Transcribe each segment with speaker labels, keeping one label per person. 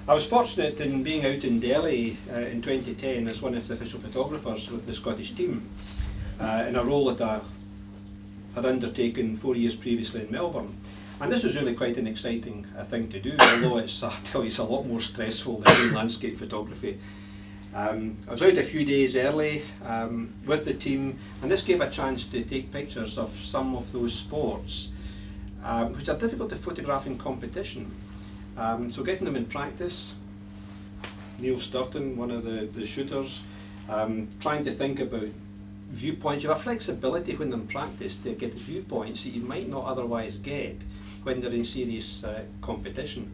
Speaker 1: I was fortunate in being out in Delhi in 2010 as one of the official photographers with the Scottish team in a role that I had undertaken 4 years previously in Melbourne. And this was really quite an exciting thing to do, although it's, I tell you, it's a lot more stressful than doing landscape photography. I was out a few days early with the team, and this gave a chance to take pictures of some of those sports which are difficult to photograph in competition. So getting them in practice, Neil Sturton, one of the shooters, trying to think about viewpoints. You have flexibility when in practice to get viewpoints that you might not otherwise get when they're in serious competition.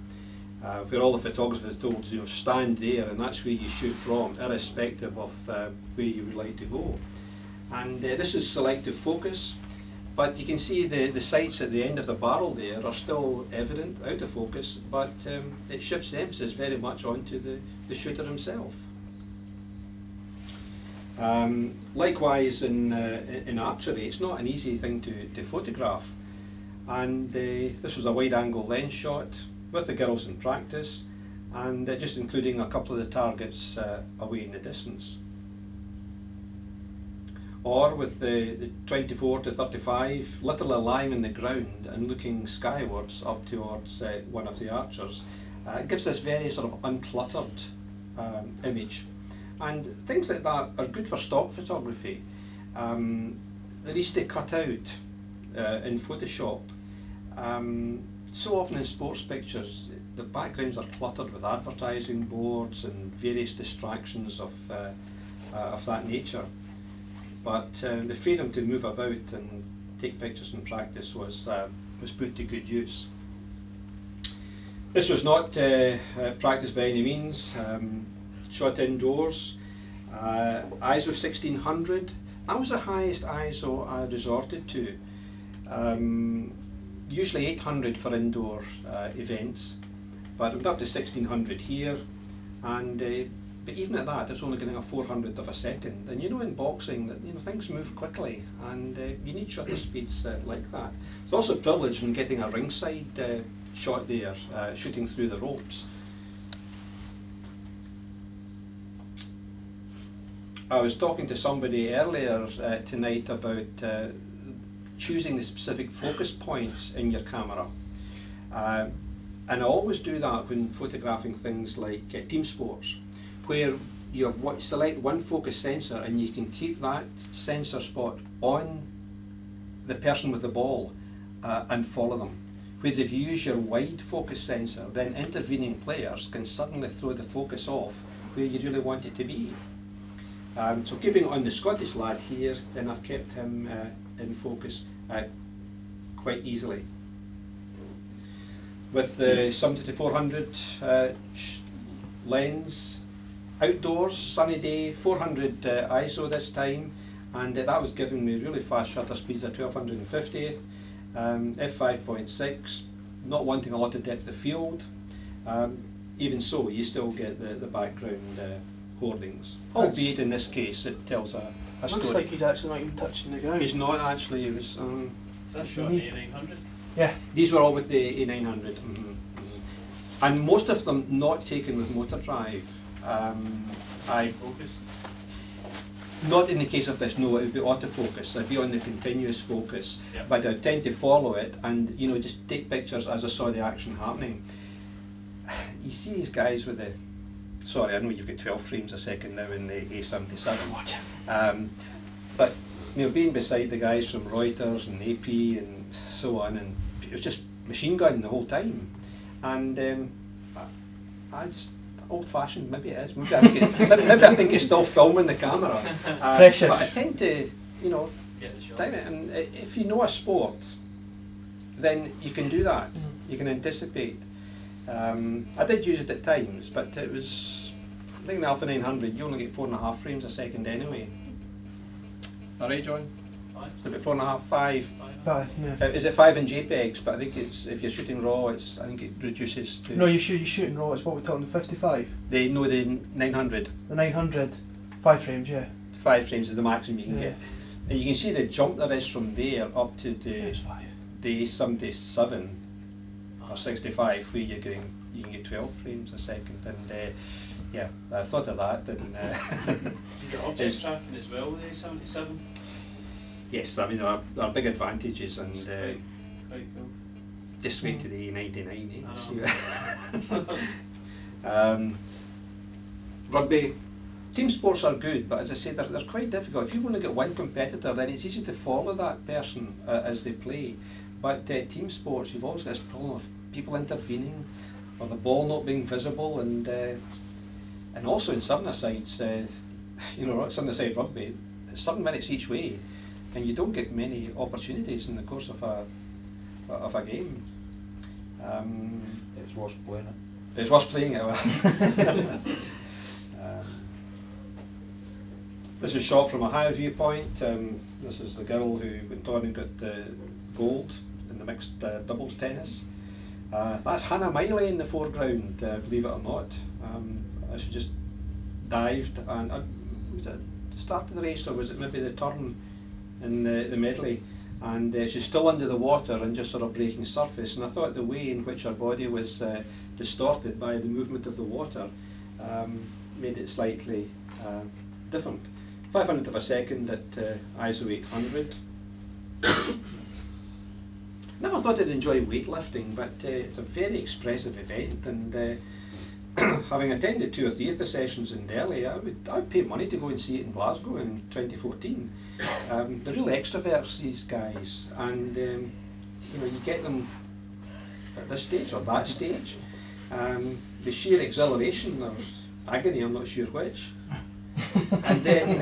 Speaker 1: Where all the photographers are told to stand there and that's where you shoot from, irrespective of where you would like to go. And this is selective focus, but you can see the sights at the end of the barrel there are still evident, out of focus, but it shifts the emphasis very much onto the shooter himself. Likewise in archery, it's not an easy thing to photograph. And this was a wide angle lens shot with the girls in practice, and just including a couple of the targets away in the distance. Or with the 24 to 35, literally lying on the ground and looking skywards up towards one of the archers. It gives this very sort of uncluttered image. And things like that are good for stock photography. They're easy to cut out in Photoshop. So often in sports pictures, the backgrounds are cluttered with advertising boards and various distractions of that nature. But the freedom to move about and take pictures in practice was put to good use. This was not practice by any means. Shot indoors, ISO 1600. That was the highest ISO I resorted to. Usually 800 for indoor events, but it went up to 1600 here, and but even at that, it's only getting a 400th of a second. And you know, in boxing, that things move quickly, and you need shutter speeds like that. It's also a privilege in getting a ringside shot there, shooting through the ropes. I was talking to somebody earlier tonight about choosing the specific focus points in your camera. And I always do that when photographing things like team sports, where you select one focus sensor and you can keep that sensor spot on the person with the ball and follow them. Whereas if you use your wide focus sensor, then intervening players can suddenly throw the focus off where you really want it to be. So keeping on the Scottish lad here, then I've kept him in focus quite easily. With the 70-400 lens, outdoors, sunny day, 400 ISO this time, and that was giving me really fast shutter speeds at 1250th, f5.6, not wanting a lot of depth of field. Even so, you still get the background hoardings, albeit in this case it tells a story.
Speaker 2: Looks like he's actually not even touching the ground.
Speaker 1: He's not actually. It was.
Speaker 3: Is that shot in the A900?
Speaker 2: Yeah.
Speaker 1: These were all with the A900, and most of them not taken with motor drive.
Speaker 3: Focus?
Speaker 1: Not in the case of this. No, it would be autofocus. I'd be on the continuous focus,
Speaker 3: yep.
Speaker 1: But I'd tend to follow it and just take pictures as I saw the action happening. You see these guys with the. Sorry, I know you've got 12 frames a second now in the A77. But being beside the guys from Reuters and AP and so on, and it was just machine gun the whole time. And I just old-fashioned, maybe it is. Maybe I think it's still filming the camera.
Speaker 2: Precious.
Speaker 1: But I tend to, time it. And if you know a sport, then you can do that. You can anticipate. I did use it at times, but it was, I think the Alpha 900, you only get 4.5 frames a second anyway. Alright, John?
Speaker 3: 5.
Speaker 1: It's about 4.5, 5.
Speaker 2: 5, yeah.
Speaker 1: Is it 5 in JPEGs? But I think it's, if you're shooting RAW, I think it reduces to.
Speaker 2: No, you're shooting RAW. It's what we're talking, the 55.
Speaker 1: The 900.
Speaker 2: The 900, 5 frames, yeah.
Speaker 1: 5 frames is the maximum you can get, and you can see the jump there is from there up to the A77. or 65, where you can get 12 frames a second, and yeah, I thought of that. And
Speaker 3: you get object tracking as well with the 77?
Speaker 1: Yes, I mean there are big advantages, and
Speaker 3: quite cool.
Speaker 1: just wait to the A99. Rugby, team sports are good, but as I say, they're quite difficult. If you've only got one competitor, then it's easy to follow that person as they play. But team sports, you've always got this problem of people intervening, or the ball not being visible, and also in seven-a-sides, seven-a-side rugby, it's 7 minutes each way, and you don't get many opportunities in the course of a game.
Speaker 4: It's worse playing it.
Speaker 1: It's worse playing it. This is shot from a higher viewpoint. This is the girl who went on and got gold in the mixed doubles tennis. That's Hannah Miley in the foreground, believe it or not. She just dived, and was it the start of the race, or was it maybe the turn in the medley? And she's still under the water and just sort of breaking surface. And I thought the way in which her body was distorted by the movement of the water made it slightly different. 500th of a second at ISO 800. Never thought I'd enjoy weightlifting, but it's a very expressive event, and having attended 2 or 3 of the sessions in Delhi, I'd pay money to go and see it in Glasgow in 2014. They're real extroverts, these guys, and you get them at this stage or that stage. The sheer exhilaration or agony, I'm not sure which. And then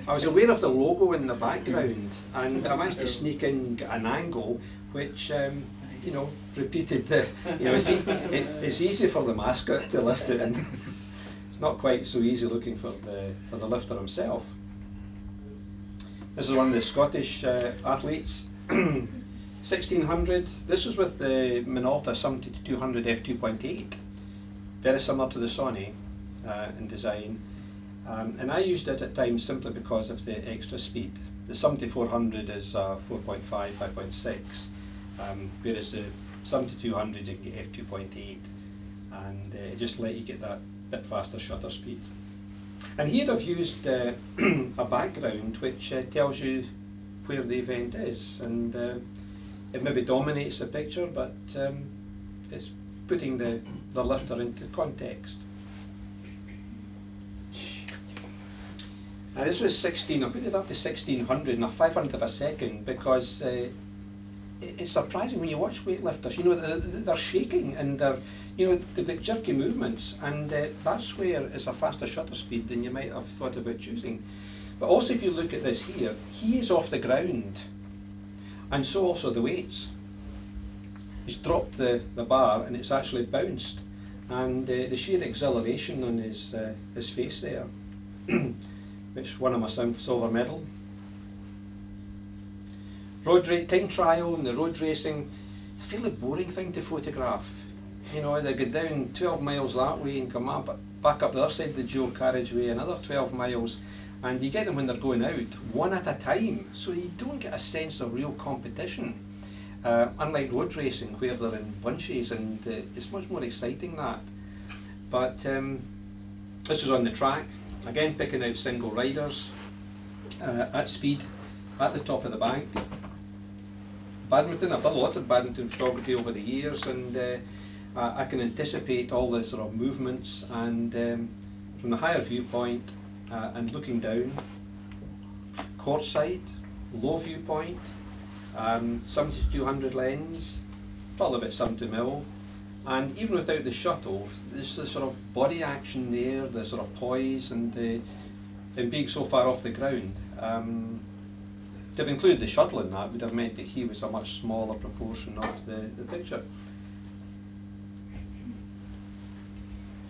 Speaker 1: I was aware of the logo in the background, and I managed to sneak in an angle which repeated the, it's easy for the mascot to lift it, and it's not quite so easy looking for the lifter himself. This is one of the Scottish athletes, 1600. This was with the Minolta 70-200 f2.8, very similar to the Sony in design. And I used it at times simply because of the extra speed. The 7400 is 4.5, 5.6, whereas the 7200 you can get f2.8, and it just let you get that bit faster shutter speed. And here I've used a background which tells you where the event is, and it maybe dominates the picture, but it's putting the lifter into context. This was 16, I put it up to 1600 and a 500th of a second, because it's surprising when you watch weightlifters, they're shaking, and they've got jerky movements, and that's where it's a faster shutter speed than you might have thought about choosing. But also, if you look at this here, he is off the ground, and so also the weights. He's dropped the bar, and it's actually bounced, and the sheer exhilaration on his face there, which won him a silver medal. Time trial and the road racing, it's a fairly boring thing to photograph. They go down 12 miles that way and come up, back up the other side of the dual carriageway, another 12 miles, and you get them when they're going out, one at a time, so you don't get a sense of real competition. Unlike road racing, where they're in bunches, and it's much more exciting that. But this is on the track. Again, picking out single riders at speed, at the top of the bank. Badminton, I've done a lot of badminton photography over the years, and I can anticipate all the sort of movements, and from the higher viewpoint and looking down, court side, low viewpoint, 70-200 lens, probably about 70 mil. And even without the shuttle, there's the sort of body action there, the sort of poise, and being so far off the ground. To have included the shuttle in that would have meant that he was a much smaller proportion of the picture.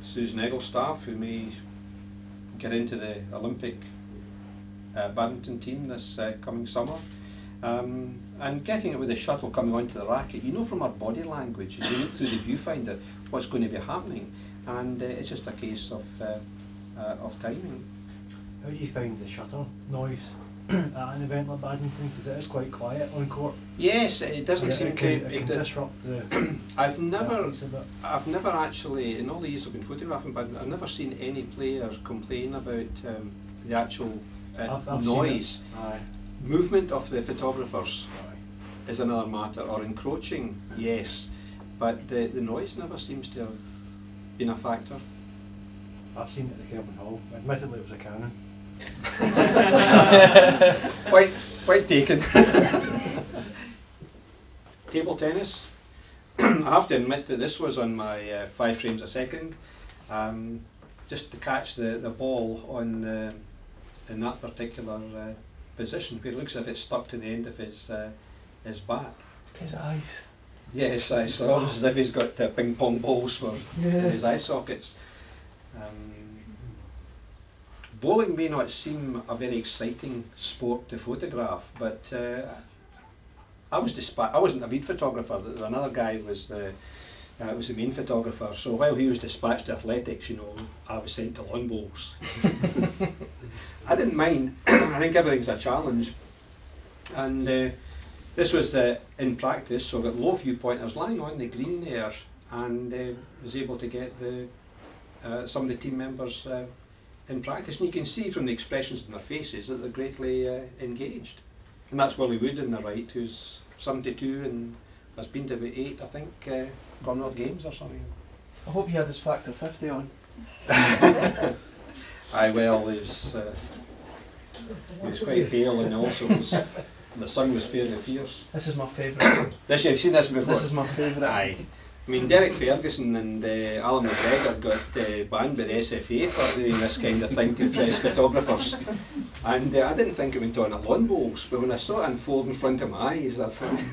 Speaker 1: Susan Egglestaff, who may get into the Olympic badminton team this coming summer. And getting it with the shuttle coming onto the racket, from her body language, as you look through the viewfinder, what's going to be happening, and it's just a case of timing.
Speaker 4: How do you find the shutter noise? at an event like badminton, because it is quite quiet on court.
Speaker 1: Yes, it doesn't seem
Speaker 4: it
Speaker 1: to.
Speaker 4: can disrupt the.
Speaker 1: I've never,
Speaker 4: athletes a bit.
Speaker 1: I've never actually, in all the years I've been photographing badminton, I've never seen any player complain about the actual
Speaker 4: I've
Speaker 1: noise.
Speaker 4: seen it. Aye.
Speaker 1: Movement of the photographers
Speaker 4: Aye.
Speaker 1: is another matter, or encroaching, yes, but the noise never seems to have been a factor.
Speaker 4: I've seen it at the Kelvin Hall. Admittedly, it was a cannon.
Speaker 1: Quite taken. Table tennis. I have to admit that this was on my 5 frames a second, just to catch the ball on in that particular position, where it looks as if it's stuck to the end of his bat.
Speaker 2: His eyes.
Speaker 1: Yes, it's almost as if he's got ping pong balls for his eye sockets. Bowling may not seem a very exciting sport to photograph, but I wasn't a lead photographer. Another guy was the main photographer. So while he was dispatched to athletics, you know, I was sent to lawn bowls. I didn't mind. I think everything's a challenge, and this was in practice. So I got low viewpoint. I was lying on the green there, and was able to get some of the team members in practice, and you can see from the expressions in their faces that they're greatly engaged. And that's Willie Wood on the right, who's 72 and has been to about 8, I think, Commonwealth Games or something.
Speaker 2: I hope he had his factor 50 on.
Speaker 1: Aye, well, he was quite pale, and also the sun was fairly fierce.
Speaker 2: This is my favourite.
Speaker 1: You've seen this before?
Speaker 2: This is my favourite.
Speaker 1: Aye. I mean, Derek Ferguson and Alan McGregor got banned by the SFA for doing this kind of thing to press photographers. And I didn't think it went on at lawn bowls, but when I saw it unfold in front of my eyes, I thought,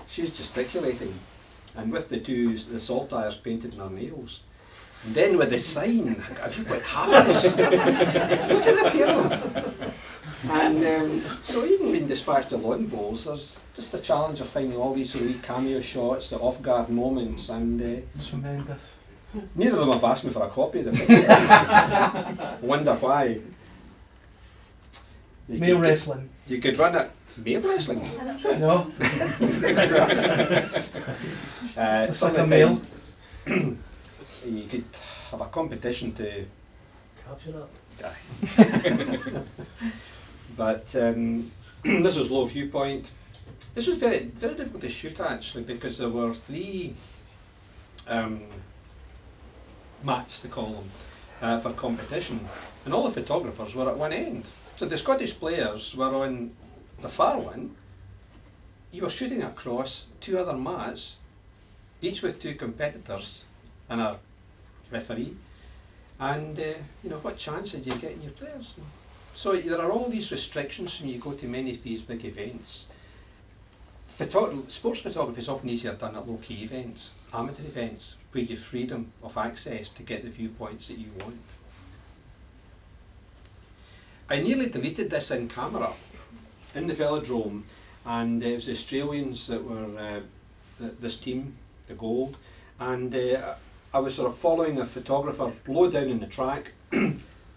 Speaker 1: she's gesticulating. And with the salt tires painted in her nails. And then with the sign, have you got hearts? Look at the pair. And so even when dispatched to lawn bowls, there's just a challenge of finding all these sort of wee cameo shots, the off-guard moments, and
Speaker 2: It's tremendous.
Speaker 1: neither of them have asked me for a copy of the film. I wonder why.
Speaker 2: Male wrestling.
Speaker 1: You could run it. Male wrestling?
Speaker 2: No. It's
Speaker 1: some
Speaker 2: like
Speaker 1: of
Speaker 2: a
Speaker 1: the
Speaker 2: male.
Speaker 1: time, you could have a competition to
Speaker 4: Capture that.
Speaker 1: die. But this was low viewpoint. This was very, very difficult to shoot actually, because there were 3 mats, they call them, for competition, and all the photographers were at one end. So the Scottish players were on the far one. You were shooting across 2 other mats, each with 2 competitors and a referee. And you know, what chance did you get in your players? So there are all these restrictions when you go to many of these big events. Sports photography is often easier done at low-key events, amateur events, where you have freedom of access to get the viewpoints that you want. I nearly deleted this in camera in the velodrome, and it was the Australians that were this team, the gold, and I was sort of following a photographer low down in the track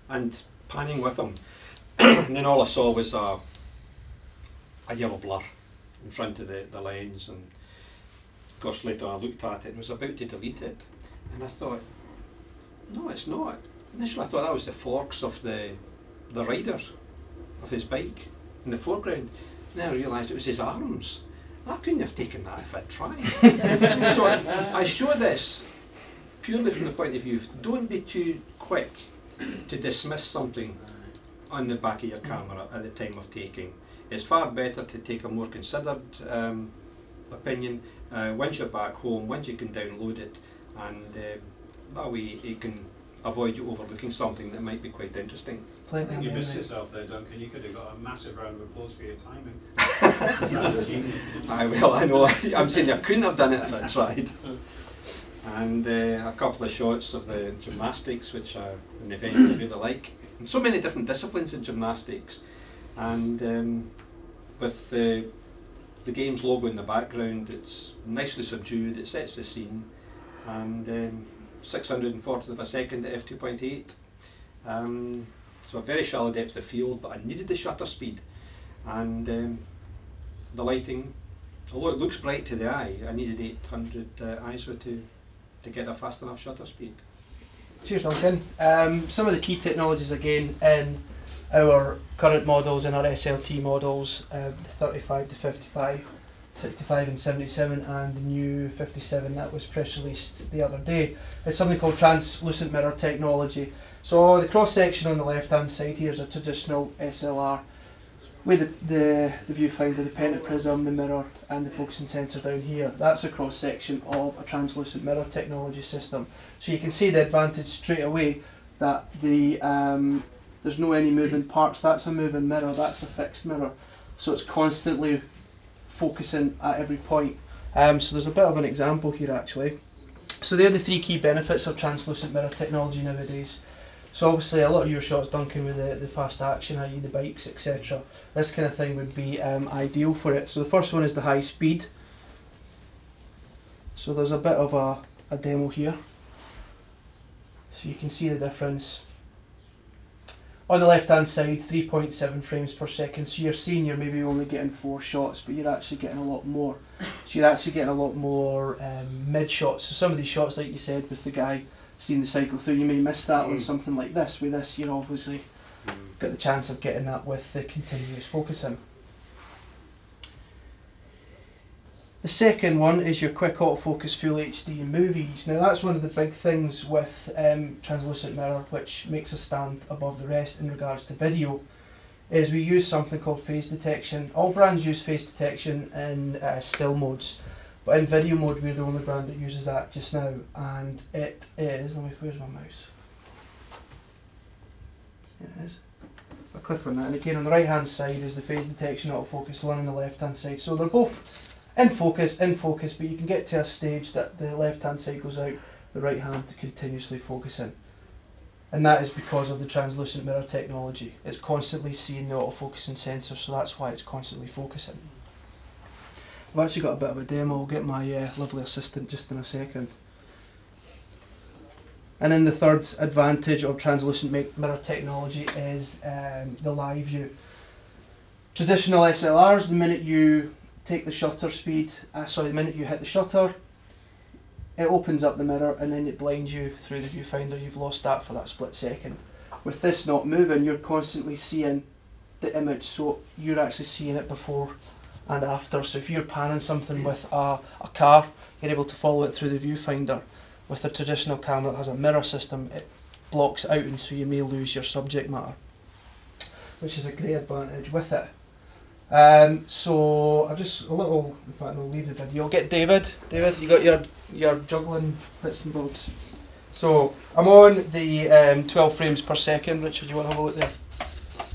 Speaker 1: and panning with him, and then all I saw was a yellow blur in front of the lens, and of course later I looked at it and was about to delete it, and I thought, no, it's not. Initially I thought that was the forks of the rider of his bike in the foreground, and then I realised it was his arms. I couldn't have taken that if I'd tried. So I show this purely from the point of view of don't be too quick to dismiss something on the back of your camera at the time of taking. It's far better to take a more considered opinion once you're back home, once you can download it, and that way you can avoid you overlooking something that might be quite interesting.
Speaker 3: I think you missed yourself there, Duncan. You could have got a massive round of applause for your timing.
Speaker 1: Well, I know. I'm saying I couldn't have done it if I tried. And a couple of shots of the gymnastics, which are an event I really like. And so many different disciplines in gymnastics. And with the game's logo in the background, it's nicely subdued, it sets the scene. And 640th of a second at f2.8. So a very shallow depth of field, but I needed the shutter speed. And the lighting, although it looks bright to the eye, I needed 800 ISO to get a fast enough shutter speed.
Speaker 2: Cheers, Duncan. Some of the key technologies again in our current models and our SLT models, the 35 to 55, 65 and 77, and the new 57 that was press released the other day. It's something called translucent mirror technology. So the cross section on the left hand side here is a traditional SLR with the viewfinder, the pentaprism, the mirror and the focusing sensor down here. That's a cross section of a translucent mirror technology system. So you can see the advantage straight away that there's no any moving parts. That's a moving mirror, that's a fixed mirror. So it's constantly focusing at every point. So there's a bit of an example here actually. So they're the three key benefits of translucent mirror technology nowadays. So obviously a lot of your shots, Duncan, with the fast action, i.e. the bikes, etc. This kind of thing would be ideal for it. So the first one is the high speed. So there's a bit of a demo here. So you can see the difference. On the left hand side, 3.7 frames per second. So you're seeing you're maybe only getting 4 shots, but you're actually getting a lot more. So you're actually getting a lot more mid shots. So some of these shots, like you said, with the guy seeing the cycle through, you may miss that on something like this. With this, you're obviously got the chance of getting that with the continuous focusing. The second one is your quick autofocus full HD movies. Now that's one of the big things with translucent mirror, which makes us stand above the rest in regards to video, is we use something called phase detection. All brands use phase detection in still modes, but in video mode we're the only brand that uses that just now, and it is, where's my mouse? There it is. I'll click on that, and again on the right hand side is the phase detection autofocus, the one on the left hand side. So they're both in focus, but you can get to a stage that the left hand side goes out, the right hand to continuously focus in. And that is because of the translucent mirror technology. It's constantly seeing the autofocusing sensor, so that's why it's constantly focusing. I've actually got a bit of a demo. I'll get my lovely assistant just in a second. And then the third advantage of translucent mirror technology is the live view. Traditional SLRs, the minute you take the shutter speed, the minute you hit the shutter, it opens up the mirror and then it blinds you through the viewfinder. You've lost that for that split second. With this not moving, you're constantly seeing the image, so you're actually seeing it before and after. So if you're panning something with a car, you're able to follow it through the viewfinder. With a traditional camera that has a mirror system, it blocks out, and so you may lose your subject matter, which is a great advantage with it. So I'll just in fact I'll leave the video. I'll get David, you got your juggling bits and bobs. So I'm on the 12 frames per second. Richard, you want to have a look there?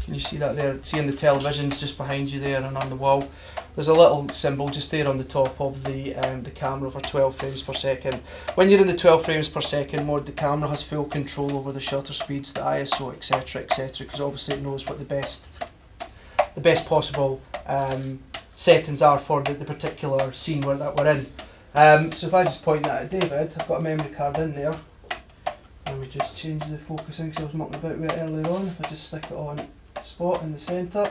Speaker 2: Can you see that there? Seeing the televisions just behind you there and on the wall. There's a little symbol just there on the top of the camera for 12 frames per second. When you're in the 12 frames per second mode, the camera has full control over the shutter speeds, the ISO, etc, because obviously it knows what the best possible settings are for the particular scene that we're in. So if I just point that at David, I've got a memory card in there. And we just change the focusing, because I was mucking about with it earlier on. If I just stick it on spot in the centre,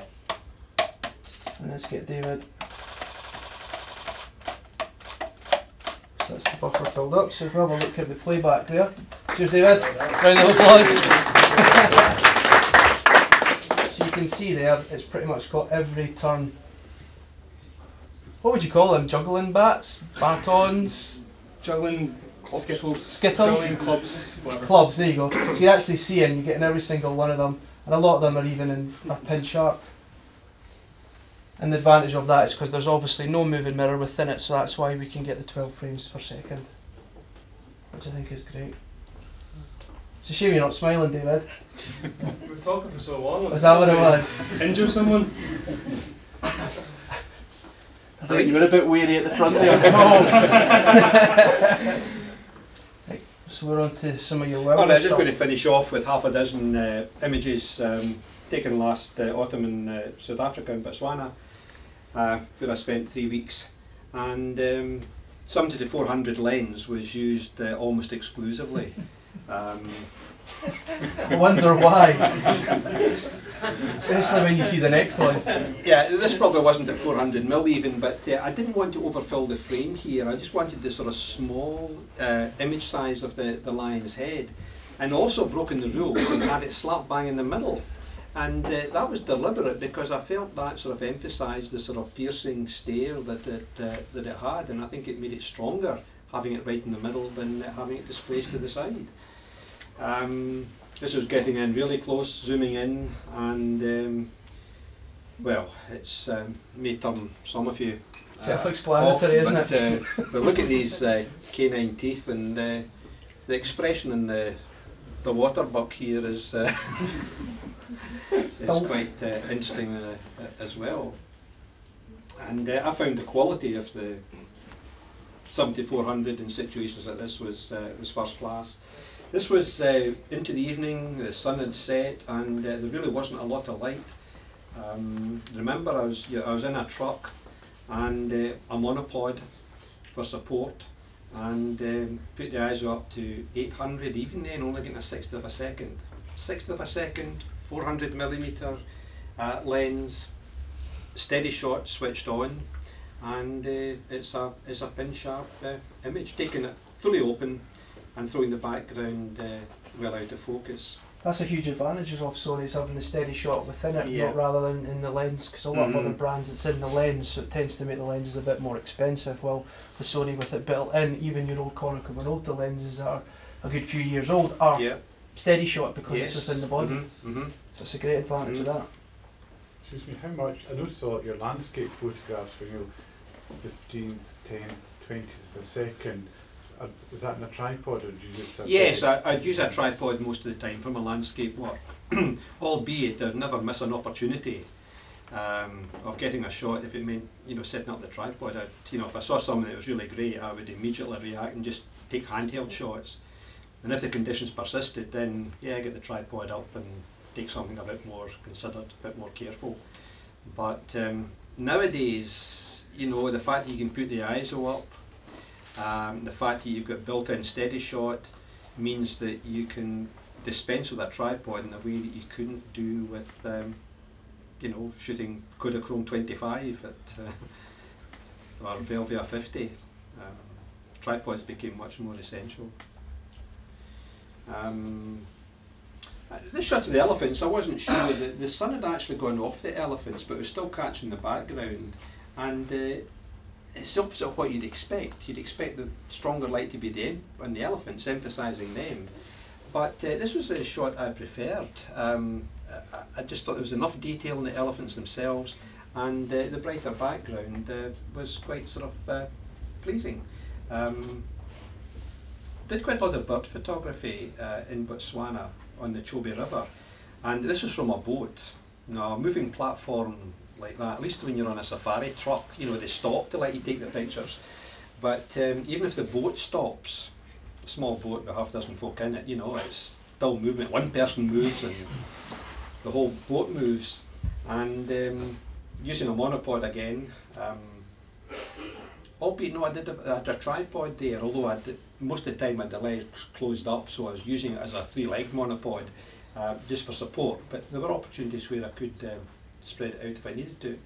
Speaker 2: and let's get David. So that's the buffer filled up. So if we have a look at the playback there. Cheers, David. Round of applause. So you can see there, it's pretty much got every turn. What would you call them? Juggling bats? Batons?
Speaker 5: Juggling clubs.
Speaker 2: Skittles?
Speaker 5: Juggling clubs, whatever.
Speaker 2: Clubs, there you go. So you're actually seeing, you're getting every single one of them, and a lot of them are even are pin sharp. And the advantage of that is because there's obviously no moving mirror within it, so that's why we can get the 12 frames per second, which I think is great. It's a shame you're not smiling, David.
Speaker 5: We've been talking for so long.
Speaker 2: Is that what it was?
Speaker 5: Injure someone?
Speaker 2: I think you were a bit weary at the front there. Right, so we're on to some of your wildlife
Speaker 1: I'm just
Speaker 2: stuff.
Speaker 1: going to finish off with half a dozen images taken last autumn in South Africa, in Botswana, where I spent 3 weeks. And 70-400 lens was used almost exclusively.
Speaker 2: I wonder why. Especially when you see the next one.
Speaker 1: Yeah, this probably wasn't at 400mm even, but I didn't want to overfill the frame here. I just wanted the sort of small image size of the lion's head, and also broken the rules and had it slap bang in the middle. And that was deliberate because I felt that sort of emphasised the sort of piercing stare that it had, and I think it made it stronger having it right in the middle than having it displaced to the side. This was getting in really close, zooming in, and well, it's may turn some of you
Speaker 2: self-explanatory, isn't it?
Speaker 1: But look at these canine teeth, and the expression in the water buck here is quite interesting as well. And I found the quality of the 7400 in situations like this was first class. This was into the evening, the sun had set, and there really wasn't a lot of light. Remember, I was in a truck and a monopod for support, and put the ISO up to 800, even then only getting a 1/6 of a second. 1/6 of a second, 400mm lens, steady shot switched on, and it's a pin sharp image, taking it fully open and throwing the background well out of focus.
Speaker 2: That's a huge advantage of Sony's having the steady shot within it,
Speaker 1: Yeah.
Speaker 2: not rather than in the lens, because a lot of other brands it's in the lens, so it tends to make the lenses a bit more expensive. Well, the Sony with it built in, even your old Konica Minolta lenses that are a good few years old are steady shot because it's within the body. So it's a great advantage of that.
Speaker 6: Excuse me, how much, I noticed a lot of your landscape photographs when you're 15th, 10th, 20th of a second. Is that in a tripod, or do you just have?
Speaker 1: Yes, I'd use a tripod most of the time for my landscape work, albeit I'd never miss an opportunity of getting a shot if it meant, setting up the tripod. If I saw something that was really great, I would immediately react and just take handheld shots. And if the conditions persisted, then I get the tripod up and take something a bit more considered, a bit more careful. But nowadays, the fact that you can put the ISO up, the fact that you've got built-in steady shot means that you can dispense with a tripod in a way that you couldn't do with, shooting Kodachrome 25 or Velvia 50. Tripods became much more essential. This shot of the elephants, I wasn't sure that the sun had actually gone off the elephants, but it was still catching the background, and it's the opposite of what you'd expect. You'd expect the stronger light to be on the elephants, emphasising them. But this was the shot I preferred. I just thought there was enough detail in the elephants themselves, and the brighter background was quite sort of pleasing. Did quite a lot of bird photography in Botswana on the Chobe River, and this was from a boat. Now, a moving platform like that, at least when you're on a safari truck, they stop to let you take the pictures. But even if the boat stops, a small boat with half a dozen folk in it, it's still moving. One person moves and the whole boat moves. And using a monopod again, albeit I had a tripod there, although most of the time I had the legs closed up, so I was using it as a 3-legged monopod just for support. But there were opportunities where I could spread it out if I needed to.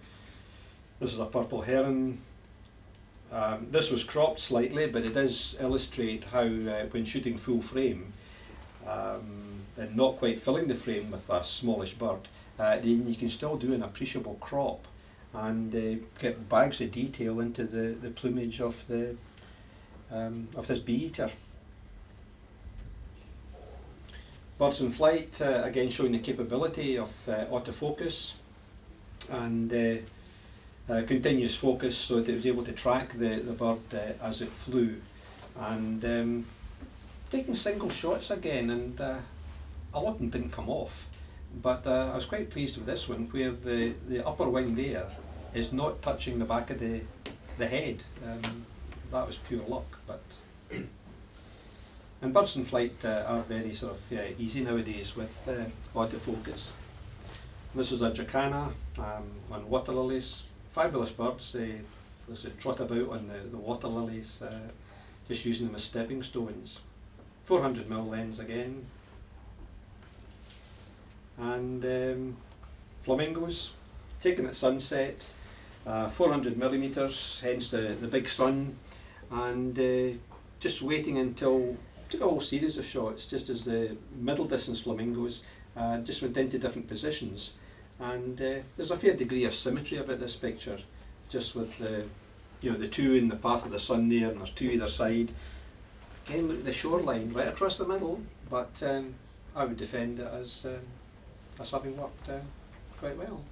Speaker 1: This is a purple heron. This was cropped slightly, but it does illustrate how when shooting full frame and not quite filling the frame with a smallish bird, then you can still do an appreciable crop and get bags of detail into the plumage of this bee-eater. Birds in flight, again showing the capability of autofocus and continuous focus, so that it was able to track the bird as it flew, and taking single shots again, and a lot of them didn't come off, but I was quite pleased with this one, where the upper wing there is not touching the back of the head. That was pure luck. But and birds in flight are very sort of easy nowadays with autofocus. This is a jacana on water lilies. Fabulous birds. They trot about on the water lilies, just using them as stepping stones. 400mm lens again, and flamingos taken at sunset, 400mm, hence the big sun, and just waiting until, took a whole series of shots just as the middle distance flamingos just went into different positions, and there's a fair degree of symmetry about this picture, just with the, you know, the two in the path of the sun there, and there's two either side. Again, look at the shoreline right across the middle, but I would defend it as having worked quite well.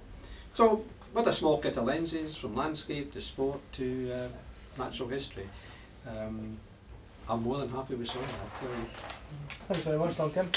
Speaker 1: So, with a small kit of lenses, from landscape to sport to natural history, I'm more than happy with some, I'll tell you.
Speaker 2: Thanks very much, Duncan.